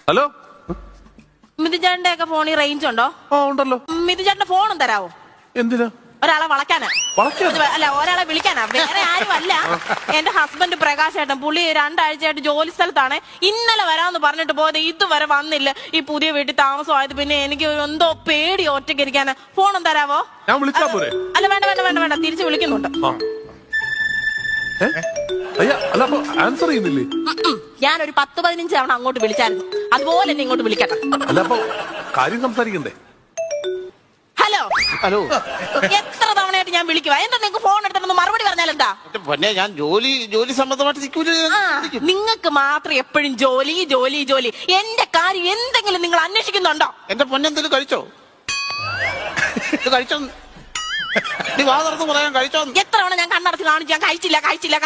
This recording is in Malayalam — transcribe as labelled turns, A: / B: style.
A: ഹലോ,
B: മിഥുചേട്ടന്റെ ഒക്കെ ഫോണിൽ റേഞ്ച് ഉണ്ടോ?
A: ഉണ്ടല്ലോ.
B: മിഥുചേട്ടന്റെ ഫോണും തരാവോ?
A: എന്തിനാ?
B: ഒരാളെ വളയ്ക്കാനാ. അല്ല, ഒരാളെ വിളിക്കാനാ. വേറെ ആരും അല്ല, എന്റെ ഹസ്ബൻഡ് പ്രകാശ് ഏട്ടൻ. പുള്ളി 2 ആഴ്ചയായിട്ട് ജോലി സ്ഥലത്താണ്. ഇന്നലെ വരാന്ന് പറഞ്ഞിട്ട് പോയത് ഇതുവരെ വന്നില്ല. ഈ പുതിയ വീട്ടിൽ താമസമായത് പിന്നെ എനിക്ക് എന്തോ പേടി ഒറ്റയ്ക്ക് ഇരിക്കാനാ. ഫോണും തരാവോ?
A: ഞാൻ വിളിച്ചാ പോരെ?
B: അല്ല, വേണ്ട വേണ്ട വേണ്ട വേണ്ട, തിരിച്ചു വിളിക്കുന്നുണ്ട്.
A: അല്ല, അപ്പൊ ആൻസർ ചെയ്യുന്നില്ലേ?
B: ഞാനൊരു 10-15 തവണ അങ്ങോട്ട് വിളിച്ചായിരുന്നു. അതുപോലെ എന്നെ ഇങ്ങോട്ട് വിളിക്കട്ടെ.
A: അല്ല, അപ്പൊ കാര്യം സംസാരിക്കണ്ടേ?
B: ഹലോ
C: ഹലോ,
B: എത്ര തവണയായിട്ട് ഞാൻ വിളിക്കുക? എന്താ നിങ്ങൾക്ക് ഫോൺ എടുത്തിട്ടൊന്ന് മറുപടി പറഞ്ഞാൽ എന്താ?
C: പൊന്നെ, ഞാൻ ജോലി സംബന്ധമായിട്ട് നിൽക്കൂല.
B: നിങ്ങൾക്ക് മാത്രം എപ്പോഴും ജോലി ജോലി ജോലി. എന്റെ കാര്യം എന്തെങ്കിലും നിങ്ങൾ അന്വേഷിക്കുന്നുണ്ടോ?
C: എന്റെ പൊന്നെന്തെങ്കിലും കഴിച്ചോ? കഴിച്ചോ? നീ വാ തുറന്ന് പറയാൻ കഴിച്ചോ?
B: എത്ര തവണ ഞാൻ കണ്ണടച്ച് കാണിച്ചു, ഞാൻ കഴിച്ചില്ല കഴിച്ചില്ല